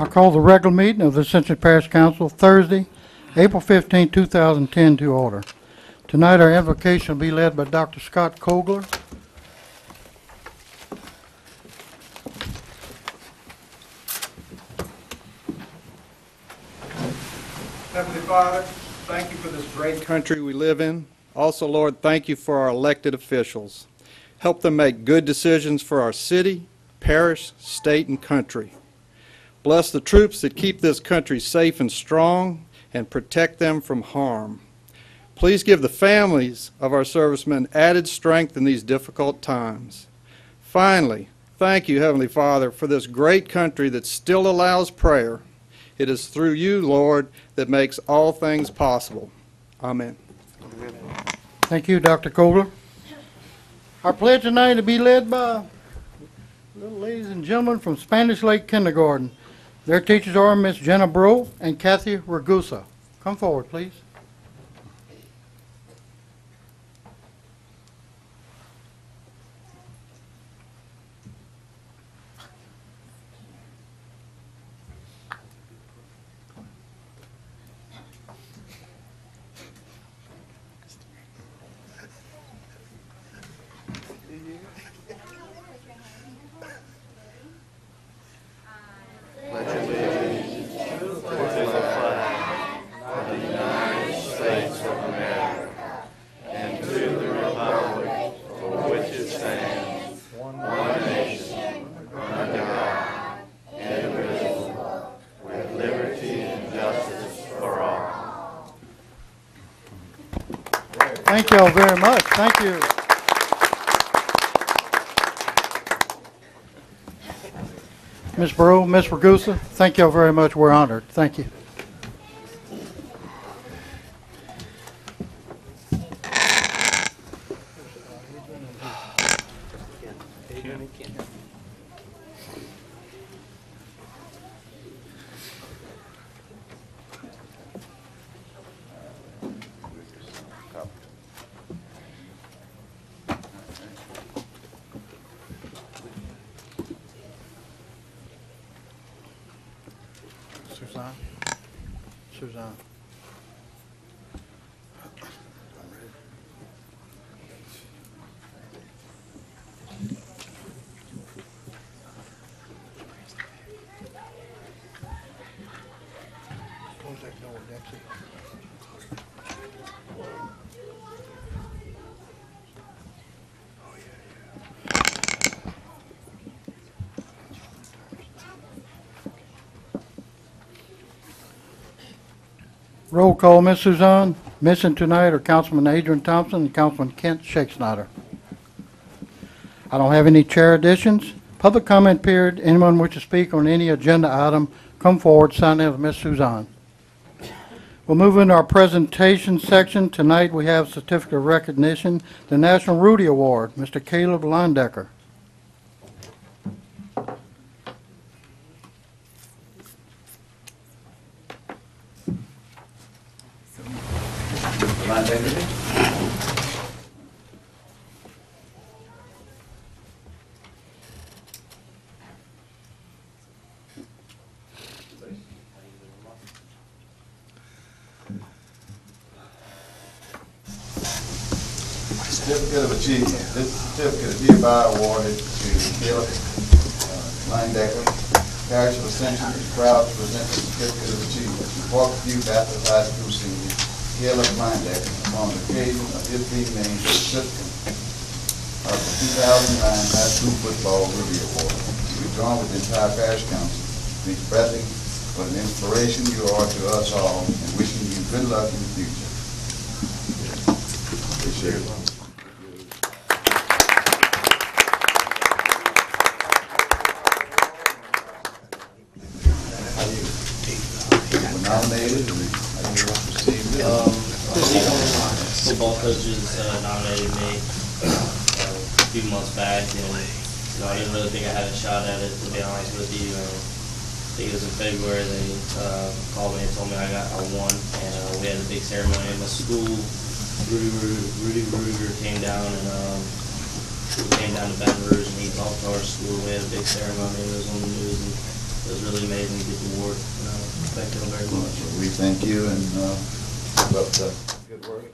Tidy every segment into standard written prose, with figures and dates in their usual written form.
I call the regular meeting of the Ascension Parish Council Thursday, April 15, 2010 to order. Tonight our invocation will be led by Dr. Scott Kogler. Heavenly Father, thank you for this great country we live in. Also, Lord, thank you for our elected officials. Help them make good decisions for our city, parish, state, and country. Bless the troops that keep this country safe and strong and protect them from harm. Please give the families of our servicemen added strength in these difficult times. Finally, thank you, Heavenly Father, for this great country that still allows prayer. It is through you, Lord, that makes all things possible. Amen. Thank you, Dr. Kogler. Our pledge tonight will be led by little ladies and gentlemen from Spanish Lake Kindergarten. Their teachers are Miss Jenna Bro and Kathy Ragusa. Come forward, please. Thank you all very much. Thank you. Ms. Burrow, Ms. Ragusa, thank you all very much. We're honored. Thank you. Suzanne. Close that door, Dexter. Roll call, Ms. Suzanne. Missing tonight are Councilman Adrian Thompson and Councilman Kent Shakespeare. I don't have any chair additions. Public comment period. Anyone wish to speak on any agenda item, come forward, sign in with Ms. Suzanne. We'll move into our presentation section. Tonight we have certificate of recognition, the National Rudy Award, Mr. Caleb Lindecker. Certificate of Achievement. This certificate is hereby awarded to Caleb Lindecker, Parish of Ascension, is proud to present the Certificate of Achievement to Parkview Baptist High School senior Caleb Lindecker on the occasion of his being named the recipient of the 2009 High School Football Ruby Award. We join with the entire Parish Council in expressing what an inspiration you are to us all and wishing you good luck in the future. Appreciate it. Nominated and received it. Football coaches nominated me a few months back, and I didn't really think I had a shot at it, to be honest with you. I think it was in February they called me and told me I won, and we had a big ceremony at my school. Rudy Ruger came down and came down to Baton Rouge, and he talked to our school. We had a big ceremony. It was on the news, and it was really amazing to get the award. Thank you all very much. We thank you and keep up the good work.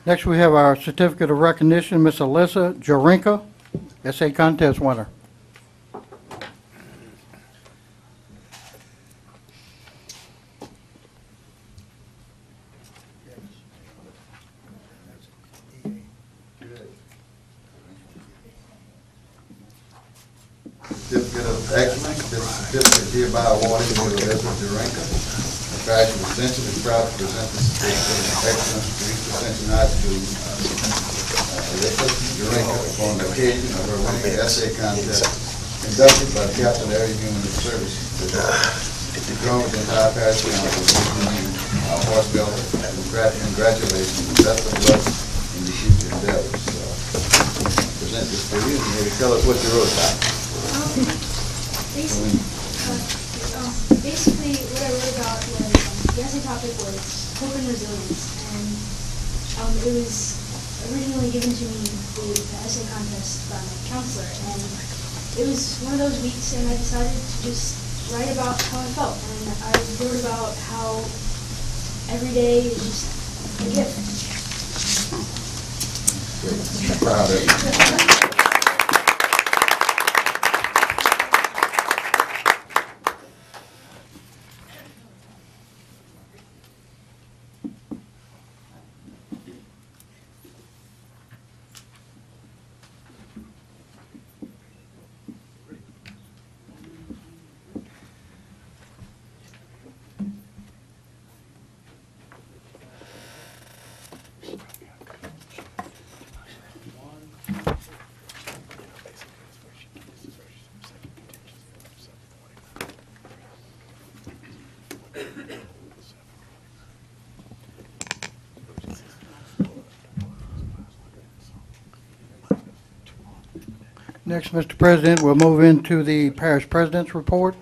Next, we have our certificate of recognition, Miss Alyssa Jarinka, essay contest winner. Certificate of Excellence. This certificate is hereby awarded to Alyssa Jarinka. The Parish of Ascension is proud to present the certificate of excellence to East Ascension High School. Alyssa Jarinka upon the occasion of her winning essay contest conducted by the Captain Area Human Services Department. The drone with the entire parish council wishing you, our horse builder, congratulations and best of luck in your future endeavors. Present this to you and maybe tell us what you wrote about. Basically, what I wrote about was the essay topic was hope and resilience, and it was originally given to me through the essay contest by my counselor, and it was one of those weeks, and I decided to just write about how I felt, and I wrote about how every day is just a gift. Great. I'm proud of you. Next, Mr. President, we'll move into the parish president's report.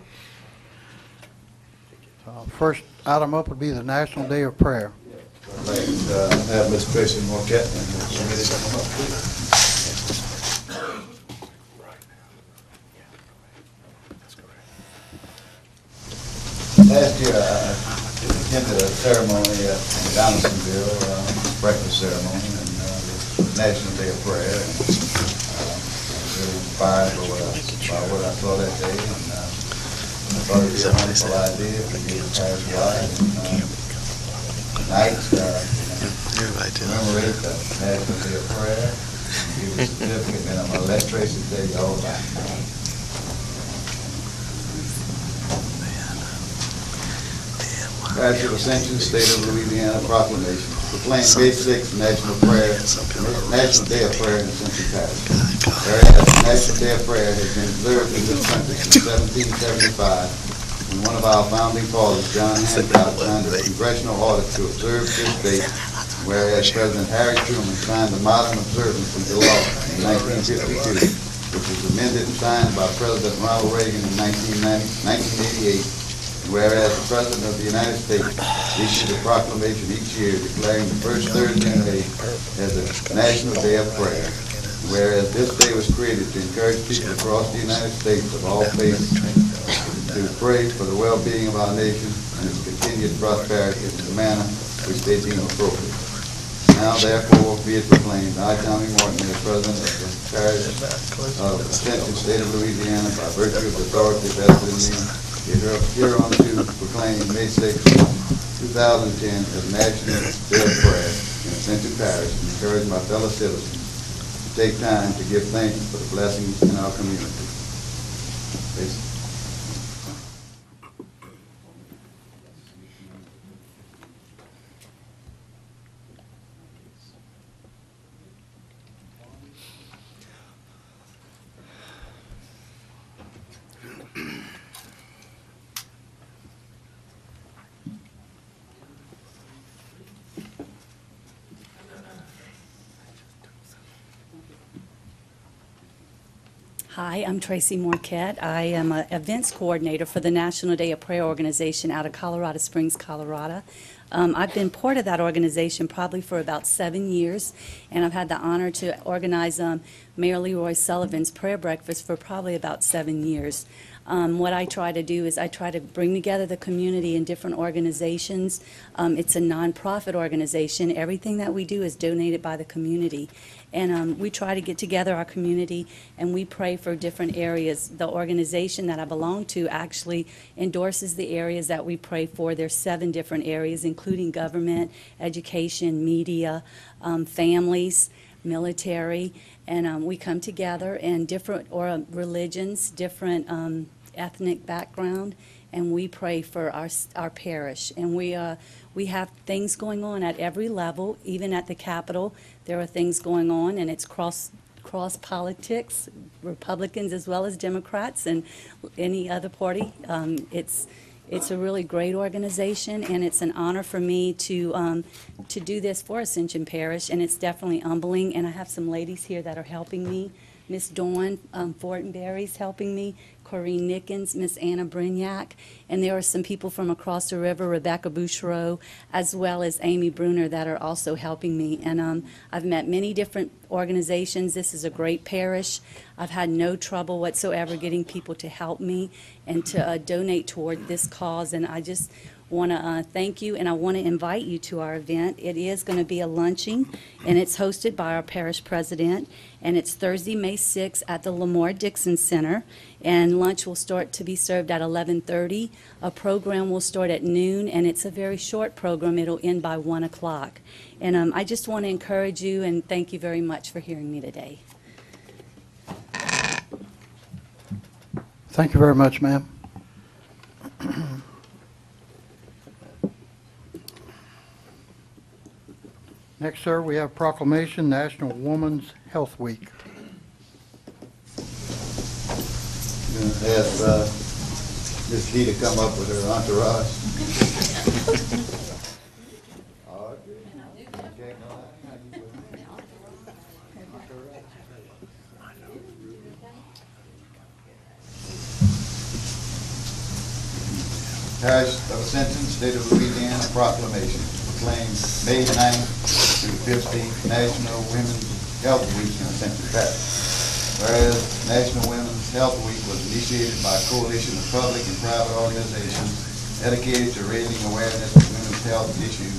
First item up would be the National Day of Prayer. I'd like to have Ms. Tracy Morquette and Ms. Committee come up, please. Last year, I attended a ceremony at Donaldsonville, breakfast ceremony, and the National Day of Prayer. And, really inspired by what I saw that day, and I thought it would be a wonderful idea to give the parish wide. Tonight, commemorate the National Day of Prayer, and give a certificate, and I'm going to let Tracy tell you all about it. Parish of Ascension, State of Louisiana Proclamation, proclaim May 6th National Day of Prayer in Ascension Parish. Whereas the National Day of Prayer has been observed in this country since 1775, when one of our founding fathers, John Hancock, signed a congressional order to observe this date, whereas President Harry Truman signed the modern observance into law in 1952, which was amended and signed by President Ronald Reagan in 1988. Whereas the President of the United States issued a proclamation each year declaring the first Thursday in May as a National Day of Prayer. Whereas this day was created to encourage people across the United States of all faiths to pray for the well-being of our nation, and its continued prosperity in the manner which they deem appropriate. Now therefore be it proclaimed, I, Tommy Morton, as President of the Parish of Ascension, State of Louisiana, by virtue of the authority vested in me, hereunto proclaim May 6, 2010 as National Day of Prayer in Ascension Parish, and encourage my fellow citizens to take time to give thanks for the blessings in our community. Hi, I'm Tracy Marquette. I am an events coordinator for the National Day of Prayer organization out of Colorado Springs, Colorado. I've been part of that organization probably for about 7 years, and I've had the honor to organize Mayor Leroy Sullivan's prayer breakfast for probably about 7 years. What I try to do is I try to bring together the community in different organizations. It's a nonprofit organization. Everything that we do is donated by the community. And we try to get together our community and we pray for different areas. The organization that I belong to actually endorses the areas that we pray for. There's 7 different areas, including government, education, media, families, military, and we come together in different religions, different ethnic background, and we pray for our parish. And we have things going on at every level, even at the Capitol. There are things going on, and it's cross politics, Republicans as well as Democrats and any other party. It's a really great organization, and it's an honor for me to do this for Ascension Parish, and it's definitely humbling. And I have some ladies here that are helping me. Miss Dawn Fortenberry's helping me, Corrine Nickens, Miss Anna Brignac, and there are some people from across the river, Rebecca Bouchereau, as well as Amy Bruner, that are also helping me. And I've met many different organizations. This is a great parish. I've had no trouble whatsoever getting people to help me and to donate toward this cause, and I just want to thank you, and I want to invite you to our event. It is going to be a luncheon, and it's hosted by our parish president, and it's Thursday, May 6th at the Lamar Dixon Center, and lunch will start to be served at 11:30. A program will start at noon, and it's a very short program. It'll end by 1 o'clock. And I just want to encourage you, and thank you very much for hearing me today. Thank you very much, ma'am. Next, sir, we have proclamation, National Women's Health Week. I'm going to ask Ms. Key to come up with her entourage. Parish of Ascension, State of Louisiana, proclamation proclaimed May 9th through 15th National Women's Health Week in Ascension Parish. Whereas National Women's Health Week was initiated by a coalition of public and private organizations dedicated to raising awareness of women's health issues,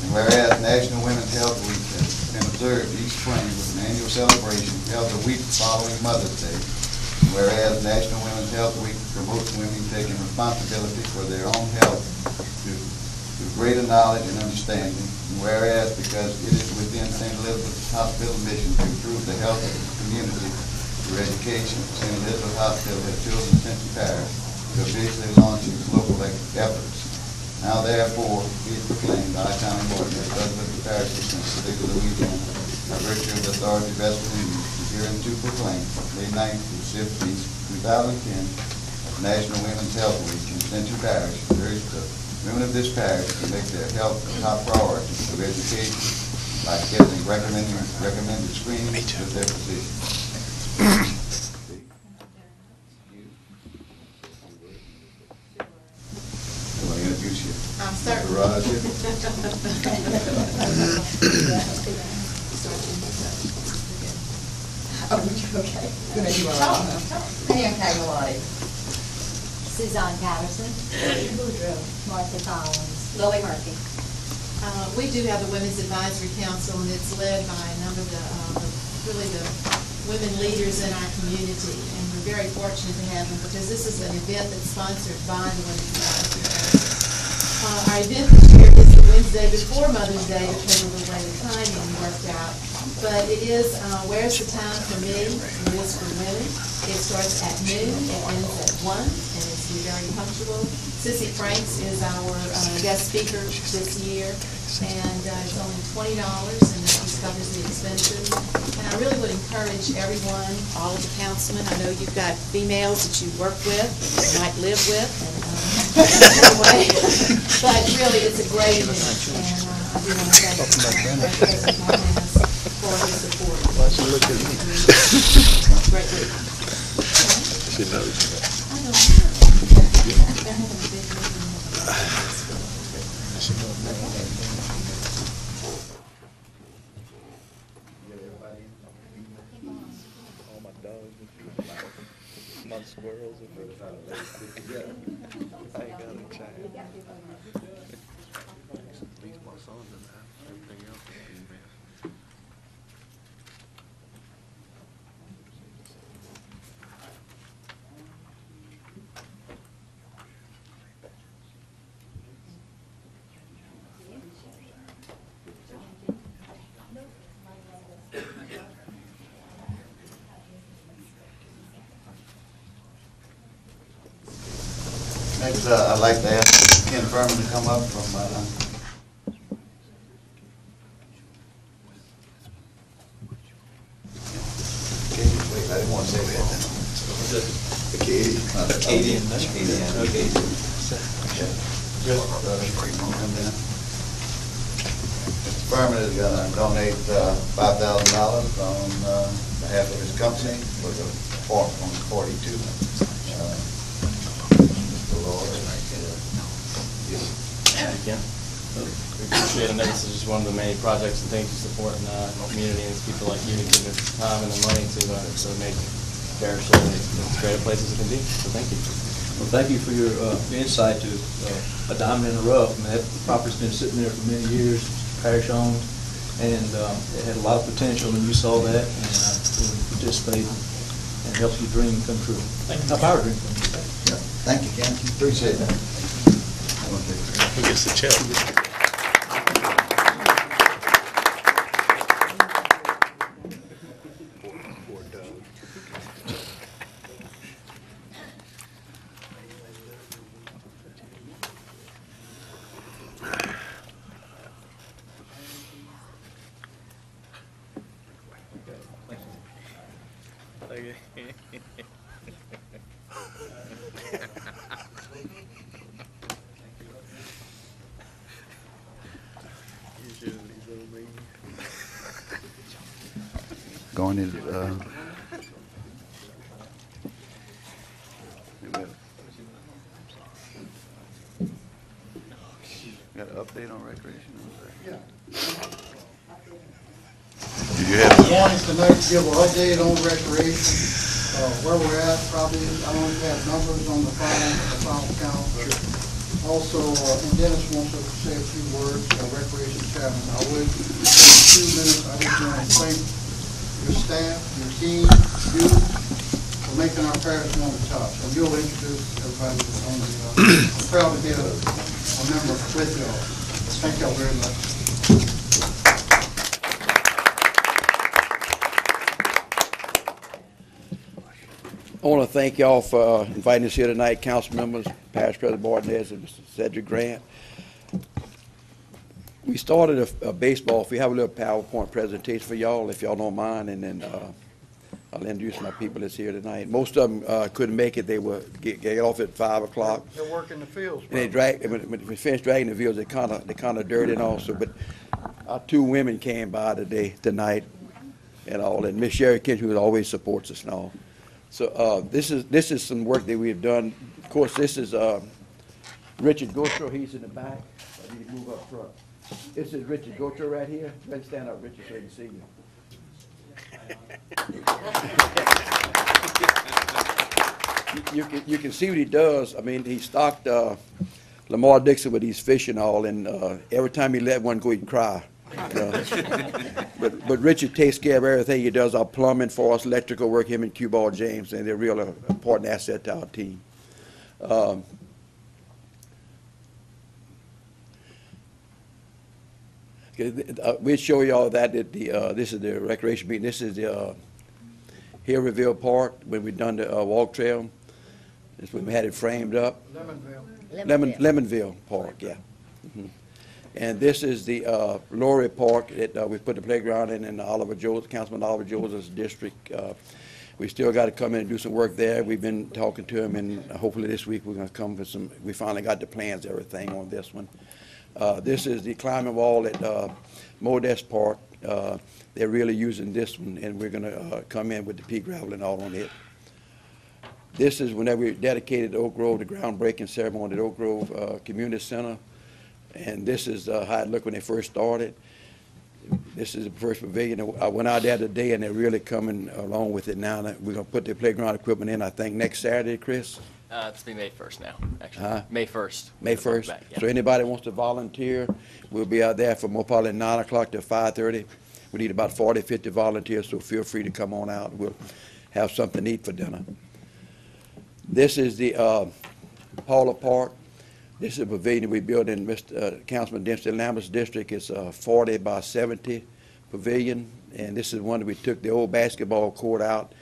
and whereas National Women's Health Week has been observed each spring with an annual celebration held the week following Mother's Day, and whereas National Women's Health Week promotes women taking responsibility for their own health through greater knowledge and understanding, and whereas because it is within St. Elizabeth's Hospital mission to improve the health of the community through education, St. Elizabeth Hospital has chosen Ascension Parish to officially launch its local efforts. Now therefore be it proclaimed, I, Tommy Morton, as President of the Parish of Ascension, State of Louisiana, by virtue of the authority vested in me, hereunto proclaim May 9th through 15th, 2010, as National Women's Health Week in Ascension Parish, urge the women of this parish to make their health a top priority through education by scheduling recommended screening with their physicians. I want to introduce you. I'm sorry. Roger. Oh, okay. Good idea. Hey, I'm Kay Malati. Suzanne Patterson. Debbie Boudreau. Martha Collins. Lily Murphy. We do have the Women's Advisory Council, and it's led by a number of really the women leaders in our community, and we're very fortunate to have them because this is an event that's sponsored by the Women's Advisory Council. Our event this year is the Wednesday before Mother's Day because of the way the timing worked out, but it is Where's the Time for Me? It is for women. It starts at noon, it ends at 1, and it's very punctual. Sissy Franks is our guest speaker this year, and it's only $20, and this covers the expenses. And I really would encourage everyone, all of the councilmen, I know you've got females that you work with, might live with, and anyway, but really, it's a great event, and I do want to thank President Martinez for his support. Great week. I don't know. They're having a big All my dogs and my squirrels and I ain't got a child. At least my son's in the house. Everything else is female. Next, I'd like to ask Ken Furman to come up from, Katie, wait, I didn't want to say that. Katie. Katie. Okay. Mr. Furman is going to donate $5,000 on behalf of his company for the park on 42. Yeah. We appreciate it. I know this is just one of the many projects and things to support in the community, and it's people like you to give us time and the money to make Parish as great a place as it can be. So thank you. Well, thank you for your insight to a diamond in the rough. I mean, that property's been sitting there for many years, parish owned, and it had a lot of potential, and you saw that, and participated and helped your dream come true. Help our dream come true. Yeah. Thank you, Ken. Appreciate that. Who gets the check? Poor Doug. Going in, got an update on recreation? Yeah. Did you have? Wanting tonight to give an update on recreation, where we're at, probably, I don't have numbers on the final count. Also, and Dennis wants to say a few words, recreation chairman. I would, in a few minutes, I just want to thank your staff, your team, you, for making our parish one of the top. So you'll introduce everybody that's on the, I'm proud to be a member with y'all. Thank y'all very much. I want to thank y'all for inviting us here tonight, council members, Parish President Martinez and Mr. Cedric Grant. We started a baseball. If we have a little PowerPoint presentation for y'all, if y'all don't mind, and then I'll introduce my people that's here tonight. Most of them couldn't make it. They were get off at 5 o'clock. They're working the fields. And they drag. When we finished dragging the fields, they kind of dirty and also. But our 2 women came by tonight, and all. And Miss Sherry Kinch, who always supports us and all. So this is some work that we've done. Of course, this is Richard Gotro. He's in the back. I need to move up front. This is Richard Gotro right here. Let's stand up, Richard, so you can see you. you can see what he does. I mean, he stocked Lamar Dixon with these fish and all, and every time he let one go, he'd cry. But Richard takes care of everything. He does our plumbing for us, electrical work, him and Q-Ball James, and they're real important asset to our team. We'll show you all that at the, this is the recreation meeting. This is the Hillville Park when we done the walk trail. This when we had it framed up. Lemonville Park, yeah. And this is the Laurie Park that we put the playground in Oliver Jones, Councilman Oliver Jones' district. We still got to come in and do some work there. We've been talking to him, and hopefully this week we're going to come with some. We finally got the plans, everything on this one. This is the climbing wall at Modest Park. They're really using this one, and we're going to come in with the pea gravel and all on it. This is whenever we dedicated Oak Grove, the groundbreaking ceremony at Oak Grove Community Center. And this is how it looked when they first started. This is the first pavilion. I went out there today, and they're really coming along with it now. We're going to put the playground equipment in, I think, next Saturday, Chris? It's be May 1st now, actually. May 1st. May 1st. Back, yeah. So anybody wants to volunteer, we'll be out there from probably 9 o'clock to 5:30. We need about 40, 50 volunteers, so feel free to come on out. We'll have something to eat for dinner. This is the Paula Park. This is a pavilion we built in Councilman Dempsey Lambert's district. It's a 40 by 70 pavilion, and this is one that we took the old basketball court out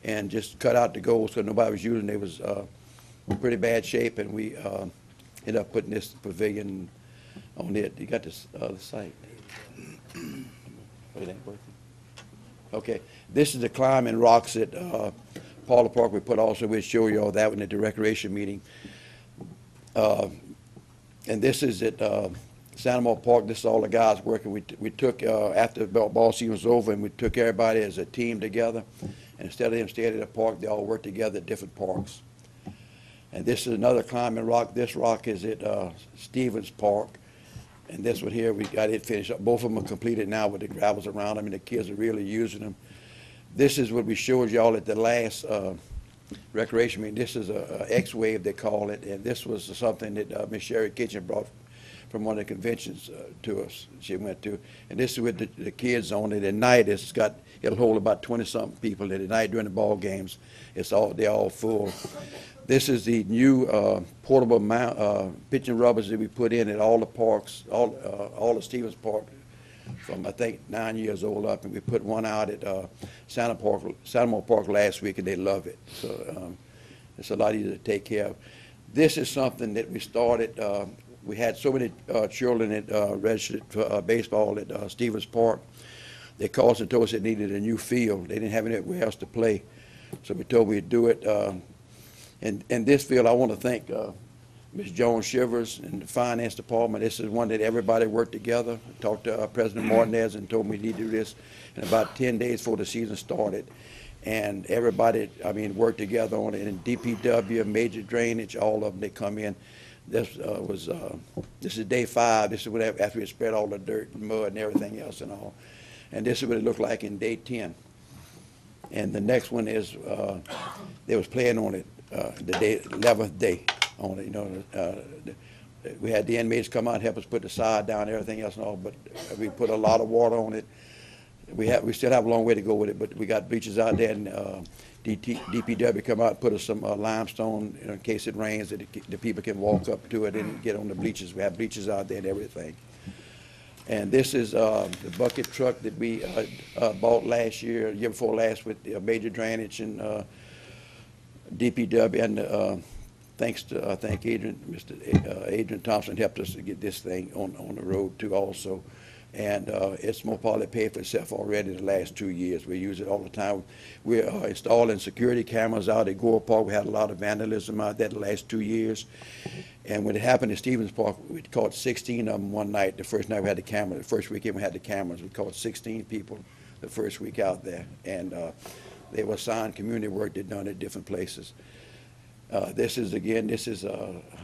and just cut out the goals because nobody was using it. It was in pretty bad shape, and we ended up putting this pavilion on it. You got this the site. Oh, it ain't working. Okay, this is the climbing rocks at Paula Park. We put also, we'll show you all that one at the recreation meeting. And this is at Santa Monica Park. This is all the guys working. We took, after the ball season was over, and we took everybody as a team together. And instead of them staying at the park, they all worked together at different parks. And this is another climbing rock. This rock is at Stevens Park. And this one here, we got it finished up. Both of them are completed now with the gravels around them, and the kids are really using them. This is what we showed y'all at the last recreation meeting. This is a X-Wave, they call it, and this was something that Miss Sherry Kitchen brought from one of the conventions to us she went to. And this is with the kids on it. At night, it'll hold about 20-something people. At night during the ball games, they're all full. This is the new portable pitching rubbers that we put in at all the parks, all the Stevens Park, from I think 9 years old up, and we put one out at Santa Monica Park last week, and they love it. So it's a lot easier to take care of. This is something that we started. We had so many children that registered for baseball at Stevens Park. They called us and told us they needed a new field. They didn't have anywhere else to play, so we told we'd do it. And this field, I want to thank Ms. Joan Shivers and the finance department. This is one that everybody worked together. I talked to President Martinez and told me we need to do this in about 10 days before the season started. And everybody, worked together on it. And DPW, major drainage, all of them, they come in. This this is day 5. This is whatever, after we spread all the dirt and mud and everything else and all. And this is what it looked like in day 10. And the next one is, they was playing on it the 11th day on it. We had the inmates come out and help us put the sod down and everything else and all, but we put a lot of water on it. We still have a long way to go with it, but we got bleachers out there, and DPW come out and put us some limestone in case it rains, that the people can walk up to it and get on the bleachers. We have bleachers out there and everything. And this is the bucket truck that we bought last year before last, with the major drainage and DPW, and thanks to thank Adrian, Mr. Adrian Thompson helped us to get this thing on the road too also. And it's more probably paid for itself already the last 2 years. We use it all the time. We're installing security cameras out at Gore Park. We had a lot of vandalism out there the last 2 years. And when it happened at Stevens Park, we caught 16 of them one night. The first night we had the camera. The first weekend we had the cameras. We caught 16 people the first week out there. And they were assigned community work they'd done at different places. This is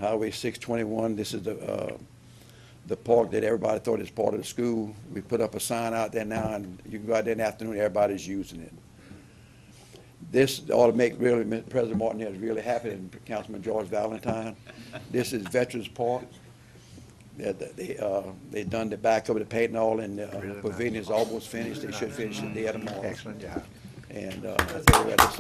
Highway 621. This is the park that everybody thought is part of the school. We put up a sign out there now, and you can go out there in the afternoon, everybody's using it. This ought to make really President Martinez really happy and Councilman George Valentine. This is Veterans Park. They done the back of the paint and all, and the pavilion is almost finished. They should finish it there tomorrow. Excellent job. And I tell you what, it's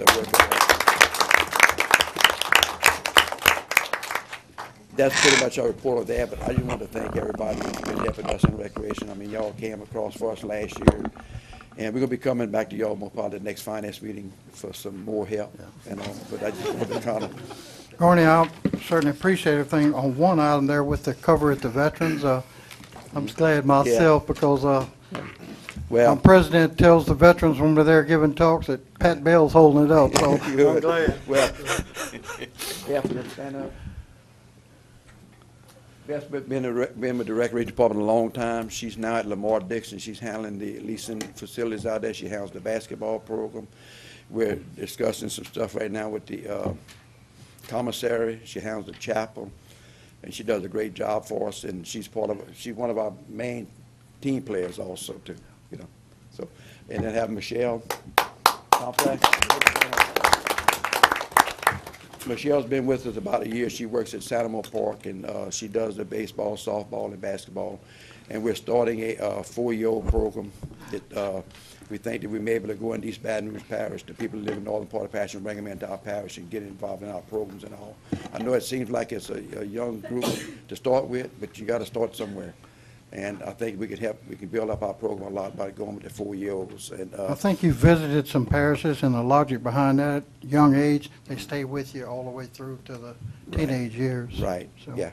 that's pretty much our report of that, but I just want to thank everybody who's been helping us in recreation. I mean, y'all came across for us last year, and we're going to be coming back to y'all more probably the next finance meeting for some more help. Yeah. And but I just wanted to kind of... Gorney, I certainly appreciate everything on one item there with the cover at the veterans. I'm glad myself because well, my president tells the veterans when they're there giving talks that Pat Bell's holding it up. So I'm glad. Well, yeah, stand up. Beth's been with the Recreation Department a long time. She's now at Lamar Dixon. She's handling the leasing facilities out there. She handles the basketball program. We're discussing some stuff right now with the commissary. She handles the chapel, and she does a great job for us. And she's one of our main team players also too. You know, so and then have Michelle Complex. Michelle's been with us about a year. She works at Sanamo Park, and she does the baseball, softball, and basketball. And we're starting a 4-year-old program that we think that we may be able to go into East Baton Rouge Parish, the people who live in the northern part of Parish, and bring them into our parish and get involved in our programs and all. I know it seems like it's a young group to start with, but you got to start somewhere. And I think we can build up our program a lot by going with the 4-year-olds. And I think you visited some parishes, and the logic behind that, young age, they stay with you all the way through to the teenage years. Right, So, yeah.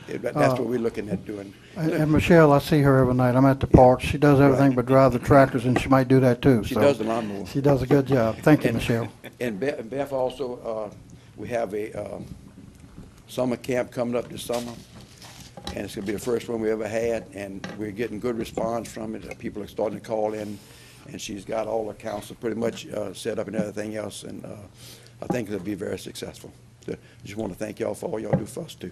That's what we're looking at doing. And Michelle, I see her every night. I'm at the park. She does everything but drive the tractors, and she might do that too. She So does the lawnmower. She does a good job. Thank you, Michelle. And Beth also, we have a summer camp coming up this summer, and it's going to be the first one we ever had, and we're getting good response from it. People are starting to call in, and she's got all the council pretty much set up and everything else, and I think it'll be very successful. So I just want to thank y'all for all y'all do for us too.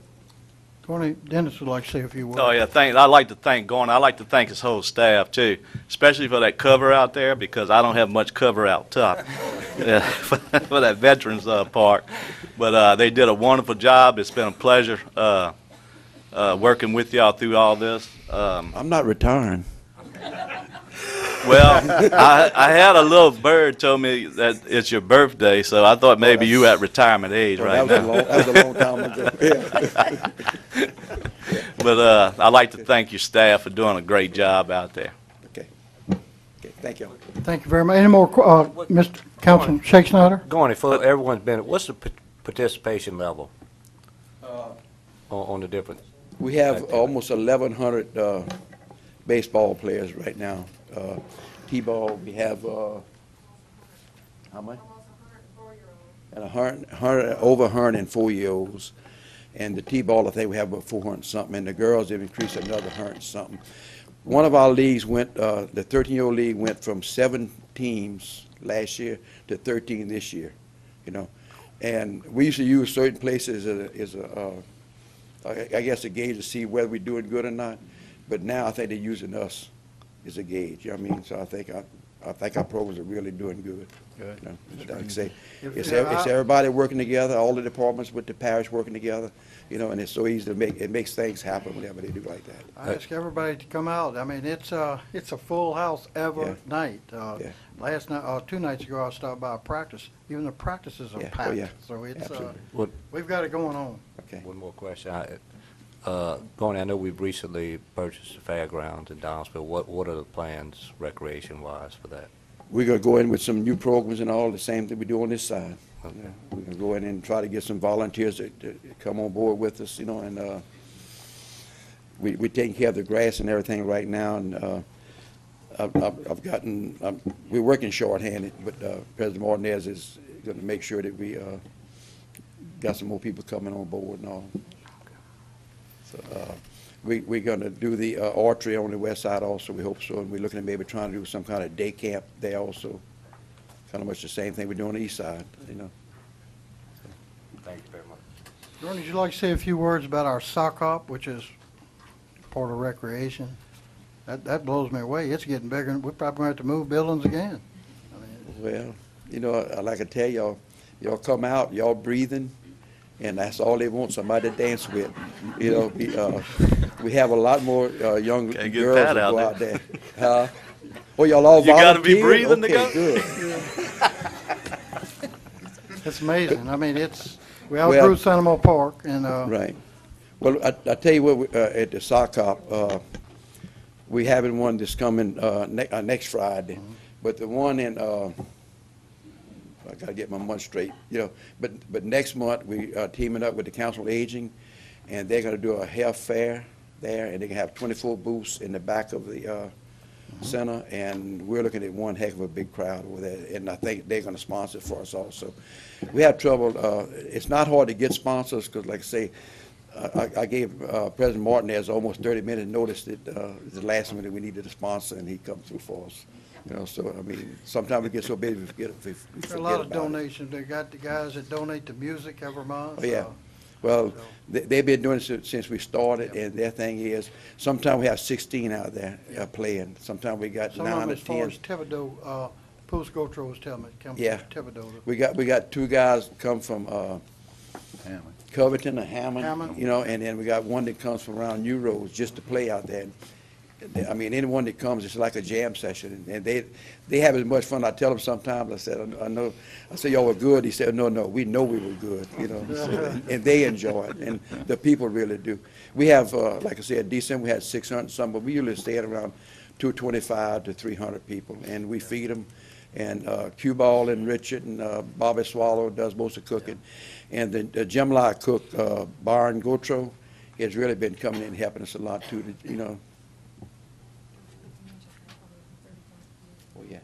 Tony, Dennis would like to say a few words. Oh, yeah, I'd like to thank Gordon. I'd like to thank his whole staff, too, especially for that cover out there, because I don't have much cover out top for that Veterans Park. But they did a wonderful job. It's been a pleasure working with y'all through all this. I'm not retiring. Well, I had a little bird told me that it's your birthday, so I thought maybe you at retirement age right now. That was a long time ago. Yeah. But I'd like to thank your staff for doing a great job out there. Okay, thank you. Thank you very much. Any more, Mr. Councilman Shakespeare? Going for everyone's been. What's the participation level on the different? We have almost 1,100 baseball players right now. T-ball, we have how much? And over 104-year-olds. And the T-ball, I think we have about 400 something. And the girls have increased another 100 something. One of our leagues went, the 13-year-old league went from 7 teams last year to 13 this year. You know, and we used to use certain places as I guess a gauge to see whether we're doing good or not. But now I think they're using us as a gauge. You know what I mean? So I think our programs are really doing good. Good. You know, like I say, it's everybody working together, all the departments with the parish working together. You know, and it's so easy to it makes things happen whenever they do like that. I ask everybody to come out. I mean, it's a full house every night. Last night, 2 nights ago, I stopped by a practice. Even the practices are packed. Oh, yeah. So it's Absolutely. we've got it going on. Okay. One more question. Gordon, I know we've recently purchased the fairgrounds in Downsville. What are the plans recreation-wise for that? We're going to go in with some new programs and all the same thing we do on this side. Okay. We're going to go in and try to get some volunteers to come on board with us, you know, and we're taking care of the grass and everything right now, and we're working shorthanded, but President Martinez is going to make sure that we got some more people coming on board and all. So we're going to do the archery on the west side also, we hope so, and we're looking at maybe trying to do some kind of day camp there also. Kind of much the same thing we do on the east side, you know. Thank you very much. Jordan, would you like to say a few words about our sock hop, which is part of recreation? That blows me away. It's getting bigger, and we're probably going to have to move buildings again. I mean, Well, you know, like I tell y'all, y'all come out, y'all breathing, and that's all they want, somebody to dance with. You know, we have a lot more young Can't get girls Pat that go out out there. Oh, y'all all You gotta be volunteer? breathing to Okay, go? good. It's amazing. I mean, we Well- outgrew Centennial Park, and Right. Well, I tell you what, at the sock hop, we having one that's coming next Friday, but the one in, I gotta get my month straight, you know, but next month, we are teaming up with the Council of Aging, and they're gonna do a health fair there, and they can have 24 booths in the back of the center, and we're looking at one heck of a big crowd over there, and I think they're gonna sponsor it for us also. We have trouble, it's not hard to get sponsors, because like I say, I gave President Martinez almost 30 minutes notice that the last minute we needed a sponsor, and he come through for us. You know, so, I mean, sometimes we get so busy we forget there about are a lot of it. donations. They got the guys that donate to music every month. Oh, yeah. Well, they've been doing it since we started, and their thing is, sometimes we have 16 out there playing. Sometimes we got Some 9 of them or as far 10. as Thibodeau, Pools Gotro was telling me, come Yeah. from Thibodeau. We got 2 guys come from Covington or Hammond, Hammond. you know, and then we got one that comes from around New Roads just to play out there. I mean, anyone that comes, it's like a jam session, and they have as much fun. I tell them sometimes, I said, I say, y'all were good. He said, no, we know we were good, you know, so, and they enjoy it, and the people really do. We have, like I said, December we had 600 some, but we usually stay at around 225 to 300 people, and we feed them. And Q-Ball and Richard and Bobby Swallow does most of the cooking. And the Gemli cook, Byron Gotro, has really been coming in and helping us a lot too, you know. Oh, yeah.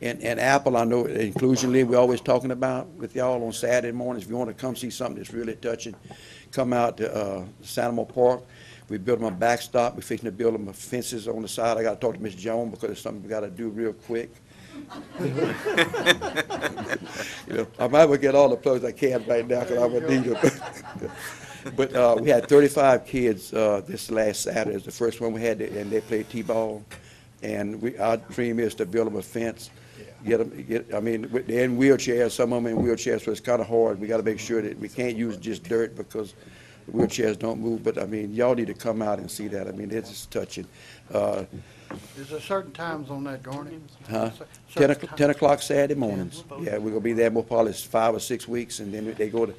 And Apple, I know inclusively we're always talking about with y'all on Saturday mornings. If you want to come see something that's really touching, come out to Centennial Park. We built them a backstop. We're fixing to build them fences on the side. I got to talk to Ms. Jones because it's something we got to do real quick. You know, I might as well get all the plugs I can right now because I would need them. But we had 35 kids this last Saturday. It's the first one we had, and they played t-ball. And our dream is to build them a fence. They're in wheelchairs. Some of them in wheelchairs, so it's kind of hard. We got to make sure that we can't use just dirt because the wheelchairs don't move. But I mean, y'all need to come out and see that. I mean, it's just touching. Is there certain times on that, Garney? Huh? Certain 10 o'clock Saturday mornings. Yeah, we're gonna be there more probably 5 or 6 weeks, and then they go to,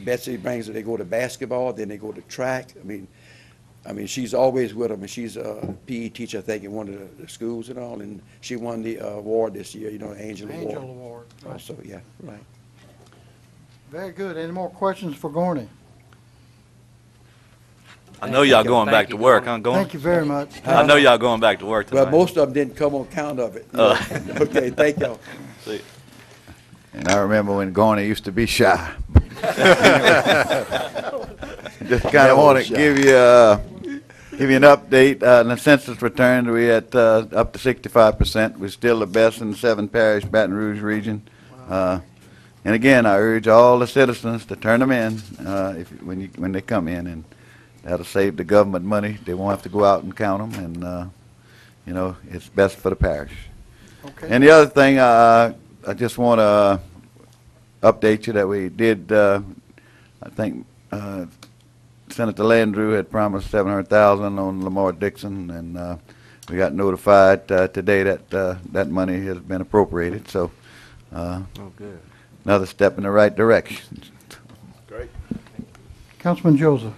Betsy brings it, they go to basketball, then they go to track. I mean, she's always with them, and she's a PE teacher, I think, in one of the schools and all, and she won the award this year, you know, Angel Award. Angel Award. Right. Also, yeah, right. Very good. Any more questions for Garney? I know y'all going back to work, huh, Gordon? Thank you very much. I know y'all going back to work tonight. Well, most of them didn't come on account of it. You know. Okay, thank y'all. See. And I remember when Garney used to be shy. Just kind of want to give you an update. In the census returns, we at up to 65%. We're still the best in the 7 parish Baton Rouge region. And again, I urge all the citizens to turn them in when they come in, and that'll save the government money. They won't have to go out and count them, and you know, it's best for the parish. Okay. And the other thing, I just want to update you that we did. I think Senator Landrieu had promised $700,000 on Lamar Dixon, and we got notified today that that money has been appropriated. So, good. Another step in the right direction. Great. Councilman Joseph.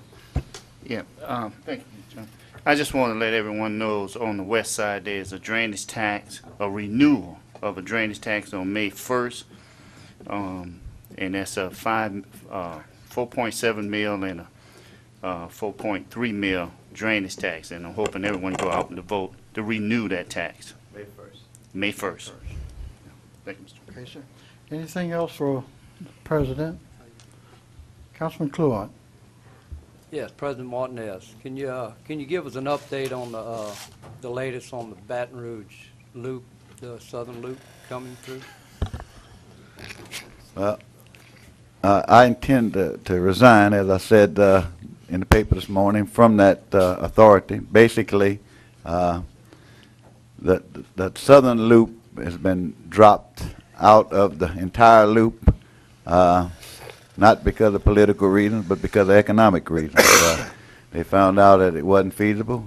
Yeah, thank you, John. I just want to let everyone know on the west side there's a drainage tax, a renewal of a drainage tax on May 1st. And that's a 4.7 mil and a 4.3 mil drainage tax. And I'm hoping everyone go out and vote to renew that tax. May 1st. May 1st. Thank you, Mr. Okay, sir. Anything else for the President? Councilman Cluant. Yes, President Martinez, can you give us an update on the latest on the Baton Rouge loop, the southern loop coming through? Well, I intend to resign, as I said in the paper this morning, from that authority. Basically, the southern loop has been dropped out of the entire loop, not because of political reasons, but because of economic reasons. They found out that it wasn't feasible.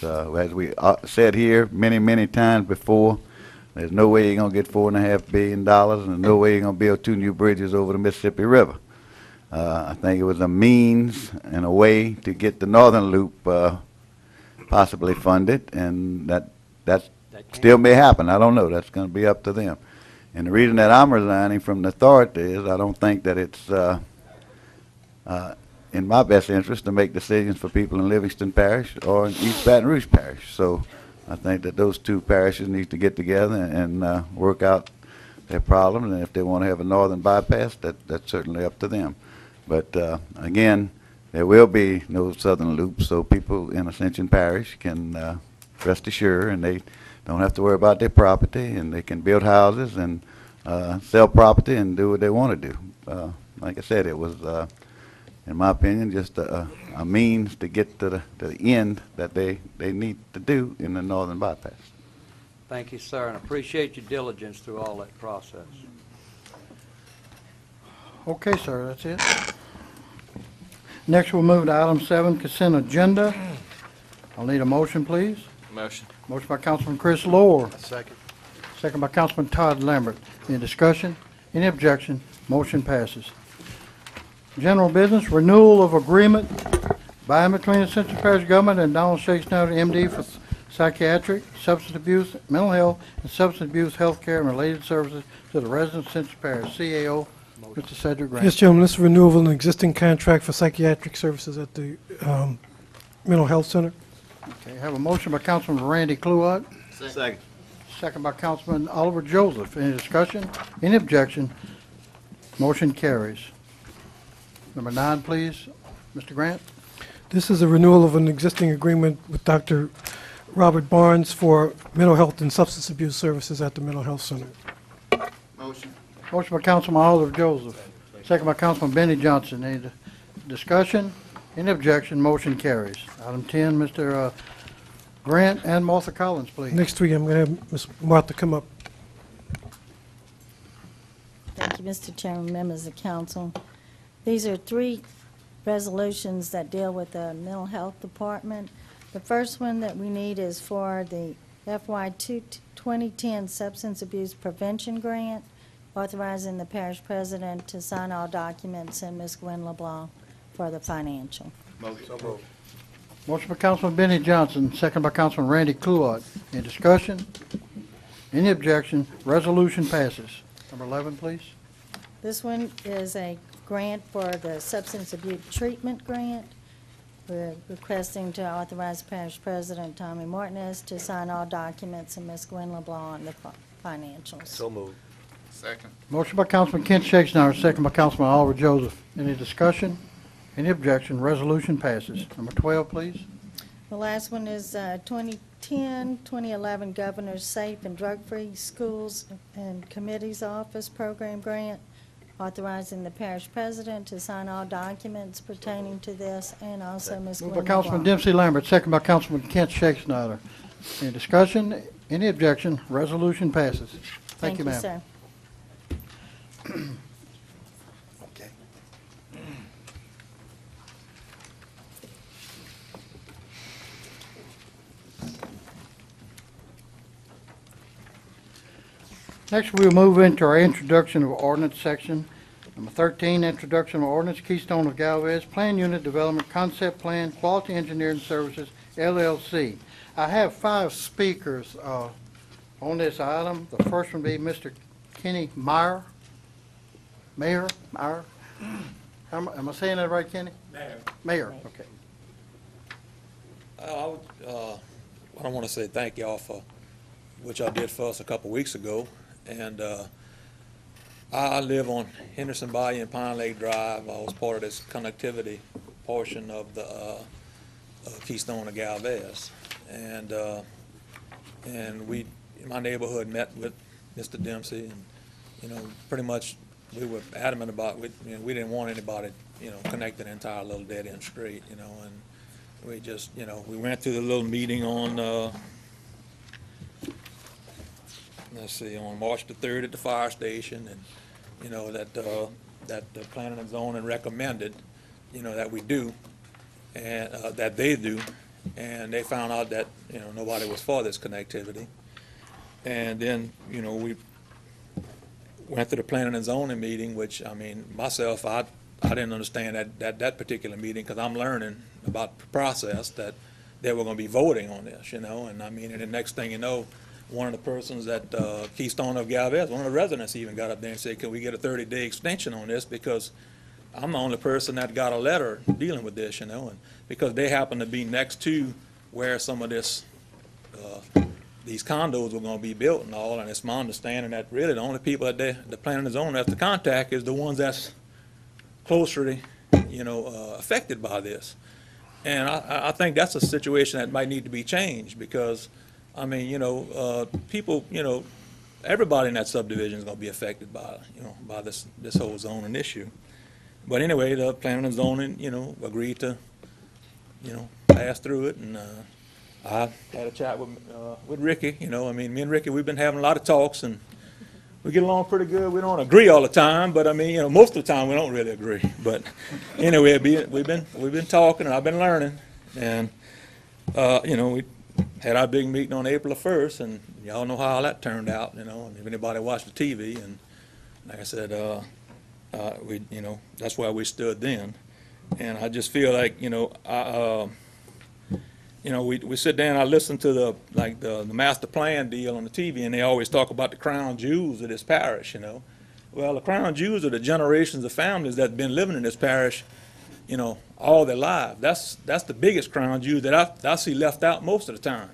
As we said here many times before, there's no way you're going to get $4.5 billion, and there's no way you're going to build 2 new bridges over the Mississippi River. I think it was a means and a way to get the northern loop possibly funded, and that still may happen. I don't know. That's going to be up to them. And the reason that I'm resigning from the authority is I don't think that it's in my best interest to make decisions for people in Livingston Parish or in East Baton Rouge Parish. So I think that those 2 parishes need to get together and work out their problems. And if they want to have a northern bypass, that's certainly up to them. But again, there will be no southern loop, so people in Ascension Parish can rest assured, and they don't have to worry about their property, and they can build houses and sell property and do what they want to do. Like I said, it was, in my opinion, just a means to get to the end that they need to do in the northern bypass. Thank you, sir, and appreciate your diligence through all that process. Okay, sir, that's it. Next, we'll move to item 7, consent agenda. I'll need a motion, please. Motion. Motion by Councilman Chris Lohr. Second. Second by Councilman Todd Lambert. Any discussion? Any objection? Motion passes. General business, renewal of agreement by and between the Ascension Parish Government and Donald Shakes Snyder, MD, for psychiatric, substance abuse, mental health, and substance abuse health care and related services to the residents of Ascension Parish. CAO, Mr. Cedric Grant. Yes, gentlemen, this is renewal of an existing contract for psychiatric services at the Mental Health Center. Okay, I have a motion by Councilman Randy Cluott. Second. Second by Councilman Oliver Joseph. Any discussion? Any objection? Motion carries. Number 9, please. Mr. Grant. This is a renewal of an existing agreement with Dr. Robert Barnes for mental health and substance abuse services at the Mental Health Center. Motion. Motion by Councilman Oliver Joseph. Second by Councilman Benny Johnson. Any discussion? Any objection? Motion carries. Item 10, Mr. Grant and Martha Collins, please. Next week, I'm going to have Ms. Martha come up. Thank you, Mr. Chairman, members of council. These are 3 resolutions that deal with the mental health department. The first one that we need is for the FY 2010 Substance Abuse Prevention Grant, authorizing the parish president to sign all documents and Ms. Gwen LeBlanc for the financial. Motion. Motion by Councilman Benny Johnson, second by Councilman Randy Cluott. Any discussion? Any objection? Resolution passes. Number 11, please. This one is a grant for the substance abuse treatment grant. We're requesting to authorize Parish President Tommy Martinez to sign all documents and Ms. Gwen LeBlanc on the financials. So moved. Second. Motion by Councilman Kent Shakespeare, second by Councilman Oliver Joseph. Any discussion? Any objection? Resolution passes. Number 12, please. The last one is 2010-2011 Governor's Safe and Drug-Free Schools and Committees Office Program Grant, authorizing the parish president to sign all documents pertaining to this, and also Ms. Moved Gwen by Councilman LeBlanc. Dempsey Lambert, second by Councilman Kent Shakespeare. Any discussion? Any objection? Resolution passes. Thank you, ma'am. Sir. Okay. Next, we'll move into our introduction of ordinance section. Number 13, introduction of ordinance, Keystone of Galvez, Plan Unit Development Concept Plan, Quality Engineering Services, LLC. I have 5 speakers on this item. The first one be Mr. Kenny Meyer. Mayor? Am I saying that right, Kenny? Mayor, okay. I want to say thank y'all for what y'all did for us a couple weeks ago. And I live on Henderson Bayou and Pine Lake Drive. I was part of this connectivity portion of the Keystone of Galvez. And we, in my neighborhood, met with Mr. Dempsey, and, pretty much we were adamant about, we didn't want anybody, connecting the entire little dead-end street, and we just, we went through the little meeting on let's see, on March the 3rd at the fire station, and, you know, that the planning and zoning recommended, you know, that we do, and that they do, and they found out that, you know, nobody was for this connectivity. And then, you know, we went to the planning and zoning meeting, which, I mean, myself, I didn't understand that particular meeting, because I'm learning about the process that they were going to be voting on this, you know, and I mean, and the next thing you know, one of the persons at Keystone of Galvez, one of the residents even got up there and said, can we get a 30-day extension on this, because I'm the only person that got a letter dealing with this, you know, and because they happen to be next to where some of this, these condos were going to be built and all, and it's my understanding that really the only people that the planning and zoning have to contact is the ones that's closely, you know, affected by this. And I think that's a situation that might need to be changed, because, I mean, you know, people, you know, everybody in that subdivision is going to be affected by, you know, by this whole zoning issue. But anyway, the planning and zoning, you know, agreed to, you know, pass through it, and I had a chat with Ricky. You know, I mean, me and Ricky, we've been having a lot of talks, and we get along pretty good. We don't agree all the time, but I mean, you know, most of the time we don't really agree. But anyway, we've been talking, and I've been learning, and you know, we had our big meeting on April the 1st, and y'all know how that turned out. You know, if anybody watched the TV, and like I said, we, you know, that's why we stood then. And I just feel like, you know, you know, we sit down, I listen to the master plan deal on the TV, and they always talk about the crown jewels of this parish, you know. Well, the crown jewels are the generations of families that have been living in this parish, you know, all their lives. That's the biggest crown jewel that I see left out most of the time.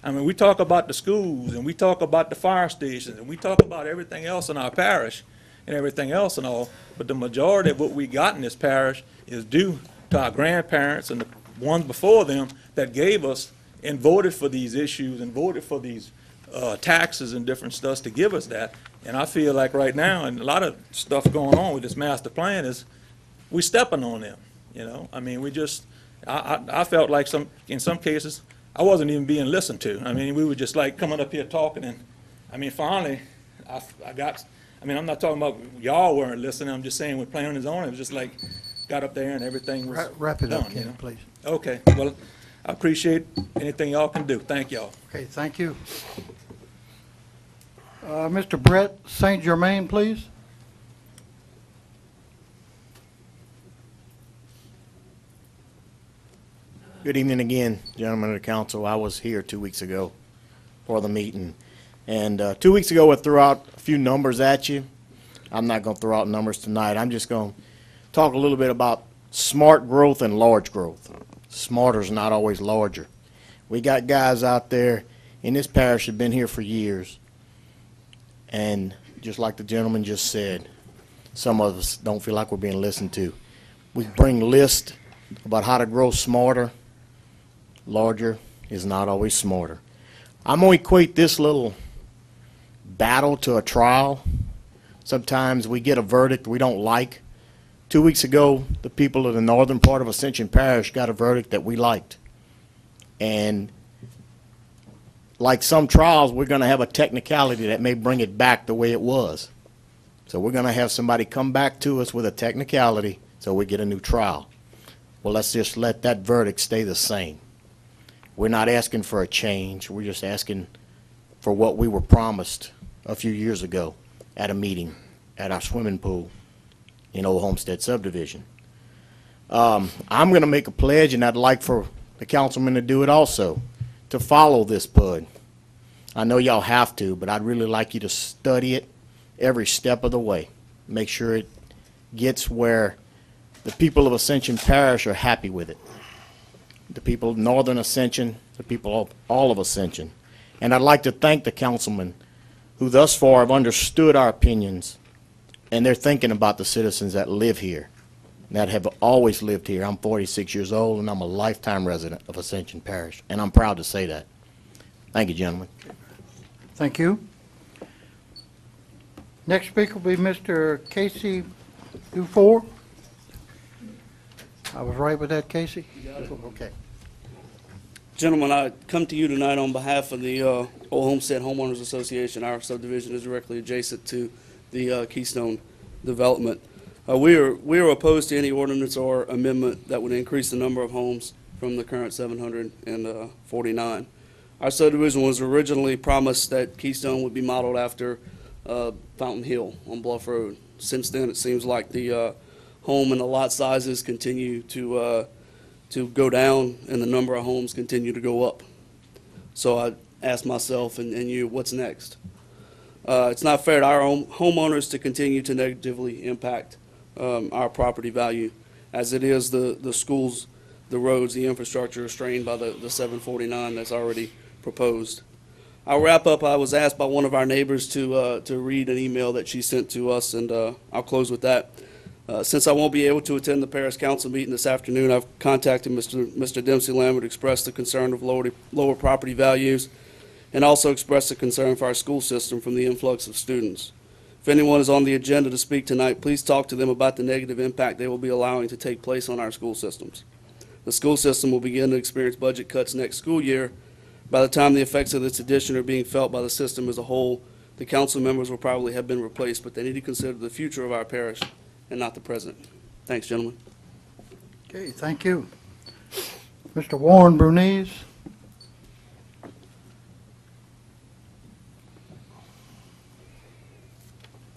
I mean, we talk about the schools, and we talk about the fire stations, and we talk about everything else in our parish and everything else and all, but the majority of what we got in this parish is due to our grandparents and the ones before them that gave us and voted for these issues and voted for these taxes and different stuff to give us that. And I feel like right now, and a lot of stuff going on with this master plan, is we stepping on them, you know. I mean, we just, I felt like in some cases, I wasn't even being listened to. I mean, we were just like coming up here talking, and I mean, finally, I mean, I'm not talking about y'all weren't listening. I'm just saying with planning and zoning, it was just like got up there and everything was Wrap it done, up, Ken, you know? please. Okay. Well, I appreciate anything y'all can do. Thank y'all. Okay, thank you. Mr. Brett St. Germain, please. Good evening again, gentlemen of the council. I was here 2 weeks ago for the meeting. And 2 weeks ago, I threw out a few numbers at you. I'm not going to throw out numbers tonight. I'm just going to talk a little bit about smart growth and large growth. Smarter is not always larger. We got guys out there in this parish that have been here for years. And just like the gentleman just said, some of us don't feel like we're being listened to. We bring lists about how to grow smarter. Larger is not always smarter. I'm going to equate this little battle to a trial. Sometimes we get a verdict we don't like. 2 weeks ago, the people of the northern part of Ascension Parish got a verdict that we liked. And like some trials, we're going to have a technicality that may bring it back the way it was. So we're going to have somebody come back to us with a technicality so we get a new trial. Well, let's just let that verdict stay the same. We're not asking for a change. We're just asking for what we were promised a few years ago at a meeting at our swimming pool in Old Homestead subdivision. I'm going to make a pledge, and I'd like for the councilman to do it also, to follow this PUD. I know y'all have to, but I'd really like you to study it every step of the way. Make sure it gets where the people of Ascension Parish are happy with it. The people of Northern Ascension, the people of all of Ascension. And I'd like to thank the councilmen who thus far have understood our opinions, and they're thinking about the citizens that live here, that have always lived here. I'm 46 years old, and I'm a lifetime resident of Ascension Parish, and I'm proud to say that. Thank you, gentlemen. Thank you. Next speaker will be Mr. Casey Dufour. I was right with that, Casey? You got it. Okay. Gentlemen, I come to you tonight on behalf of the Old Homestead Homeowners Association. Our subdivision is directly adjacent to the Keystone development. We are opposed to any ordinance or amendment that would increase the number of homes from the current 749. Our subdivision was originally promised that Keystone would be modeled after Fountain Hill on Bluff Road. Since then, it seems like the home and the lot sizes continue to go down and the number of homes continue to go up. So I asked myself and you, what's next? It's not fair to our homeowners to continue to negatively impact our property value, as it is the schools, the roads, the infrastructure are strained by the 749 that's already proposed. I'll wrap up. I was asked by one of our neighbors to read an email that she sent to us, and I'll close with that. Since I won't be able to attend the Parish Council meeting this afternoon, I've contacted Mr. Dempsey Lambert, expressed the concern of lower property values, and also expressed a concern for our school system from the influx of students. If anyone is on the agenda to speak tonight, please talk to them about the negative impact they will be allowing to take place on our school systems. The school system will begin to experience budget cuts next school year. By the time the effects of this addition are being felt by the system as a whole, the council members will probably have been replaced, but they need to consider the future of our parish and not the present. Thanks, gentlemen. Okay, thank you. Mr. Warren Brunies.